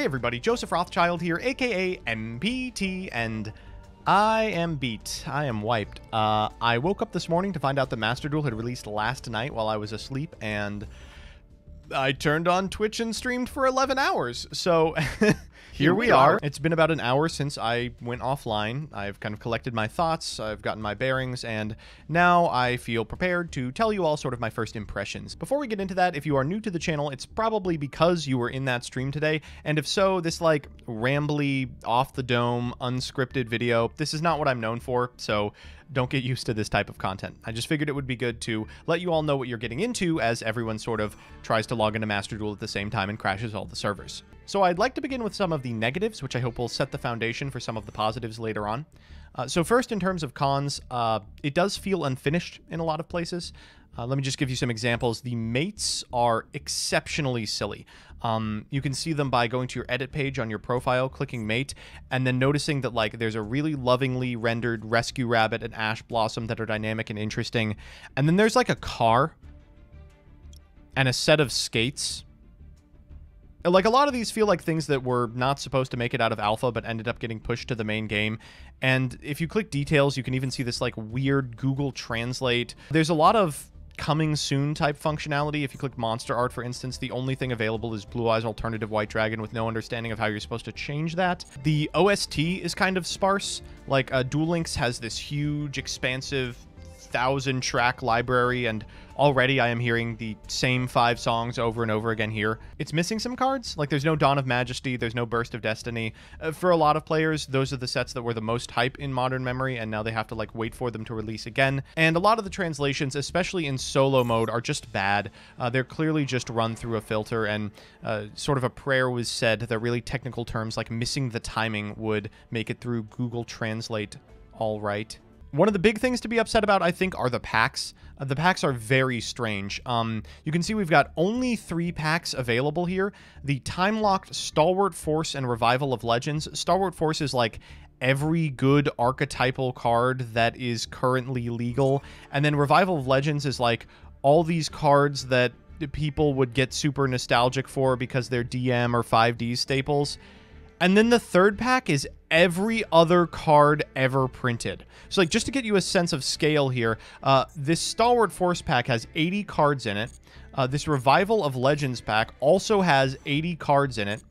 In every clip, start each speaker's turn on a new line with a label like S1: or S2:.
S1: everybody, Joseph Rothschild here, aka MPT, and I am beat. I am wiped. I woke up this morning to find out that Master Duel had released last night while I was asleep, and I turned on Twitch and streamed for 11 hours. So here we are. It's been about an hour since I went offline. I've kind of collected my thoughts, I've gotten my bearings, and now I feel prepared to tell you all sort of my first impressions. Before we get into that, if you are new to the channel, it's probably because you were in that stream today, and if so, this like rambly, off-the-dome, unscripted video, this is not what I'm known for, so don't get used to this type of content. I just figured it would be good to let you all know what you're getting into as everyone sort of tries to log into Master Duel at the same time and crashes all the servers. So I'd like to begin with some of the negatives, which I hope will set the foundation for some of the positives later on. So first, in terms of cons, it does feel unfinished in a lot of places. Let me just give you some examples. The mates are exceptionally silly. You can see them by going to your edit page on your profile, clicking mate, and then noticing that like there's a really lovingly rendered rescue rabbit and ash blossom that are dynamic and interesting. And then there's like a car and a set of skates. Like, a lot of these feel like things that were not supposed to make it out of alpha, but ended up getting pushed to the main game. And if you click details, you can even see this, like, weird Google Translate. There's a lot of coming soon type functionality. If you click monster art, for instance, the only thing available is Blue Eyes Alternative White Dragon with no understanding of how you're supposed to change that. The OST is kind of sparse. Like, Duel Links has this huge, expansive 1,000-track library, and already I am hearing the same 5 songs over and over again here. It's missing some cards. Like, there's no Dawn of Majesty, there's no Burst of Destiny. For a lot of players, those are the sets that were the most hype in modern memory, and now they have to, like, wait for them to release again. And a lot of the translations, especially in solo mode, are just bad. They're clearly just run through a filter, and sort of a prayer was said that really technical terms like missing the timing would make it through Google Translate all right. One of the big things to be upset about, I think, are the packs. The packs are very strange. You can see we've got only 3 packs available here. The time-locked Stalwart Force and Revival of Legends. Stalwart Force is like every good archetypal card that is currently legal. And then Revival of Legends is like all these cards that people would get super nostalgic for because they're DM or 5D staples. And then the third pack is every other card ever printed. So, like, just to get you a sense of scale here, this Stalwart Force pack has 80 cards in it. This Revival of Legends pack also has 80 cards in it.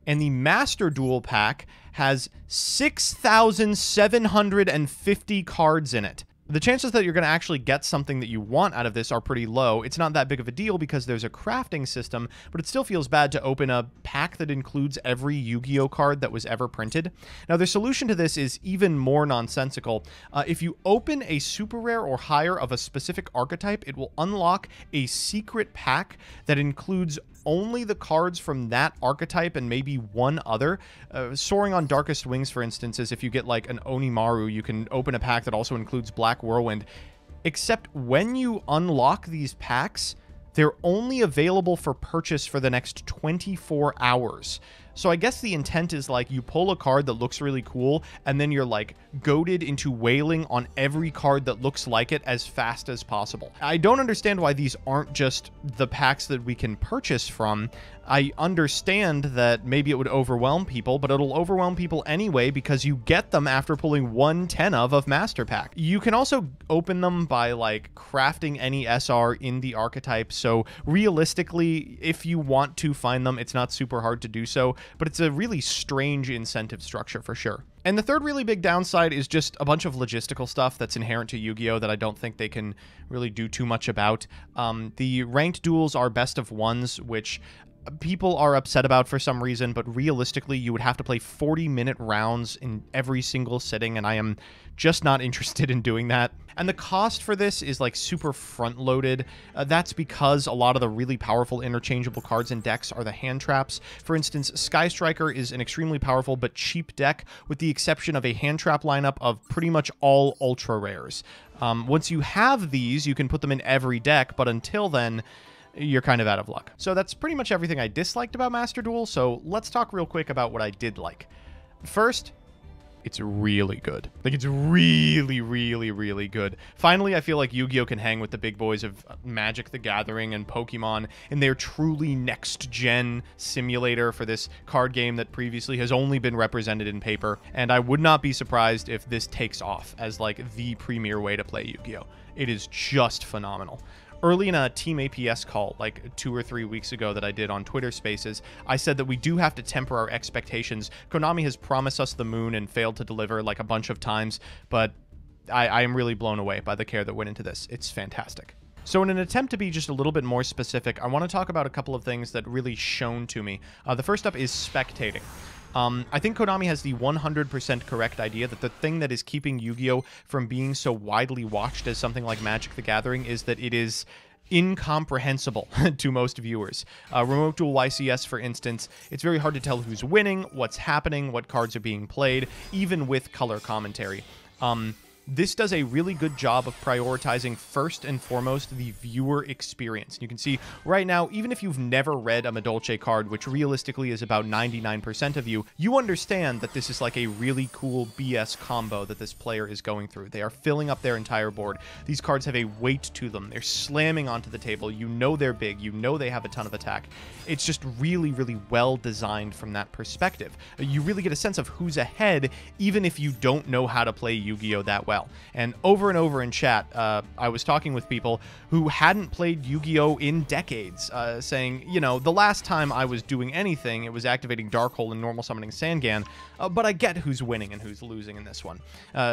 S1: And the Master Duel pack has 6,750 cards in it. The chances that you're going to actually get something that you want out of this are pretty low. It's not that big of a deal because there's a crafting system, but it still feels bad to open a pack that includes every Yu-Gi-Oh card that was ever printed. Now, the solution to this is even more nonsensical. If you open a super rare or higher of a specific archetype, it will unlock a secret pack that includes only the cards from that archetype and maybe one other. Soaring on Darkest Wings, for instance, is if you get like an Onimaru, you can open a pack that also includes Black Whirlwind. Except when you unlock these packs, they're only available for purchase for the next 24 hours. So I guess the intent is like you pull a card that looks really cool and then you're like goaded into wailing on every card that looks like it as fast as possible. I don't understand why these aren't just the packs that we can purchase from. I understand that maybe it would overwhelm people, but it'll overwhelm people anyway because you get them after pulling 1/10 of Master Pack. You can also open them by like crafting any SR in the archetype, so realistically, if you want to find them, it's not super hard to do so, but it's a really strange incentive structure for sure. And the third really big downside is just a bunch of logistical stuff that's inherent to Yu-Gi-Oh! That I don't think they can really do too much about. The ranked duels are best of ones, which people are upset about for some reason, but realistically, you would have to play 40-minute rounds in every single sitting, and I am just not interested in doing that. And the cost for this is like super front-loaded. That's because a lot of the really powerful interchangeable cards in decks are the hand traps. For instance, Sky Striker is an extremely powerful but cheap deck, with the exception of a hand trap lineup of pretty much all ultra rares. Once you have these, you can put them in every deck, but until then, you're kind of out of luck. So that's pretty much everything I disliked about Master Duel, so let's talk real quick about what I did like. First, it's really good. Like, it's really, really, really good. Finally, I feel like Yu-Gi-Oh! Can hang with the big boys of Magic the Gathering and Pokemon in their truly next-gen simulator for this card game that previously has only been represented in paper, and I would not be surprised if this takes off as, like, the premier way to play Yu-Gi-Oh! It is just phenomenal. Early in a Team APS call, like 2 or 3 weeks ago that I did on Twitter Spaces, I said that we do have to temper our expectations. Konami has promised us the moon and failed to deliver like a bunch of times, but I am really blown away by the care that went into this. It's fantastic. So in an attempt to be just a little bit more specific, I want to talk about a couple of things that really shone to me. The first up is spectating. I think Konami has the 100% correct idea that the thing that is keeping Yu-Gi-Oh! From being so widely watched as something like Magic the Gathering is that it is incomprehensible to most viewers. Remote Duel YCS, for instance, it's very hard to tell who's winning, what's happening, what cards are being played, even with color commentary. This does a really good job of prioritizing first and foremost the viewer experience. You can see right now, even if you've never read a Madolche card, which realistically is about 99% of you, you understand that this is like a really cool BS combo that this player is going through. They are filling up their entire board. These cards have a weight to them. They're slamming onto the table. You know they're big. You know they have a ton of attack. It's just really, really well designed from that perspective. You really get a sense of who's ahead, even if you don't know how to play Yu-Gi-Oh! That well. And over in chat, I was talking with people who hadn't played Yu-Gi-Oh! In decades, saying, you know, the last time I was doing anything, it was activating Dark Hole and normal summoning Sangan, but I get who's winning and who's losing in this one.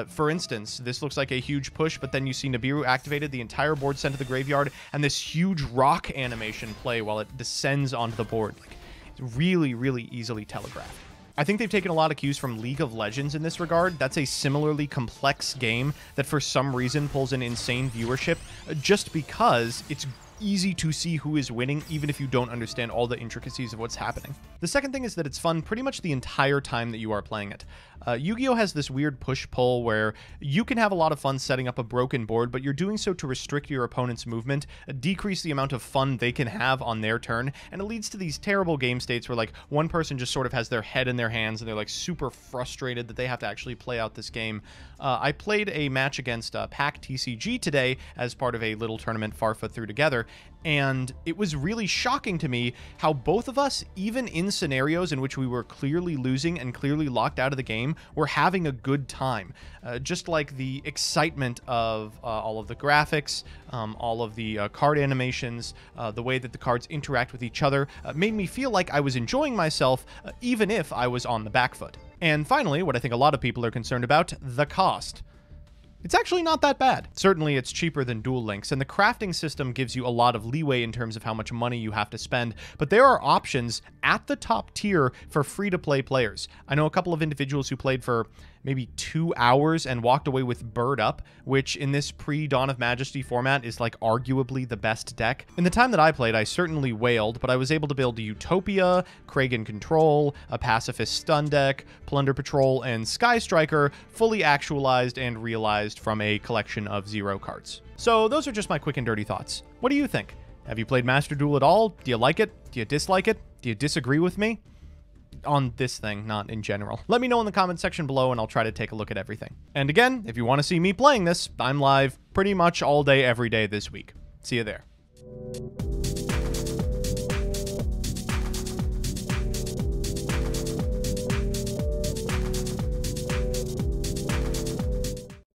S1: For instance, this looks like a huge push, but then you see Nibiru activated, the entire board sent to the graveyard, and this huge rock animation play while it descends onto the board. Like, it's really, really easily telegraphed. I think they've taken a lot of cues from League of Legends in this regard. That's a similarly complex game that for some reason pulls in insane viewership just because it's easy to see who is winning, even if you don't understand all the intricacies of what's happening. The second thing is that it's fun pretty much the entire time that you are playing it. Yu-Gi-Oh! Has this weird push-pull where you can have a lot of fun setting up a broken board, but you're doing so to restrict your opponent's movement, decrease the amount of fun they can have on their turn, and it leads to these terrible game states where, like, one person just sort of has their head in their hands and they're, like, super frustrated that they have to actually play out this game. I played a match against Pack TCG today as part of a little tournament Farfa threw together, and it was really shocking to me how both of us, even in scenarios in which we were clearly losing and clearly locked out of the game, were having a good time. Just like the excitement of all of the graphics, all of the card animations, the way that the cards interact with each other, made me feel like I was enjoying myself, even if I was on the back foot. And finally, what I think a lot of people are concerned about, the cost. It's actually not that bad. Certainly, it's cheaper than Duel Links, and the crafting system gives you a lot of leeway in terms of how much money you have to spend, but there are options at the top tier for free-to-play players. I know a couple of individuals who played for maybe 2 hours and walked away with Bird Up, which in this pre-Dawn of Majesty format is like arguably the best deck. In the time that I played, I certainly wailed, but I was able to build Utopia, Kragan Control, a Pacifist Stun deck, Plunder Patrol, and Sky Striker, fully actualized and realized from a collection of 0 cards. So those are just my quick and dirty thoughts. What do you think? Have you played Master Duel at all? Do you like it? Do you dislike it? Do you disagree with me? On this thing, not in general. Let me know in the comment section below and I'll try to take a look at everything. And again, if you want to see me playing this, I'm live pretty much all day, every day this week. See you there.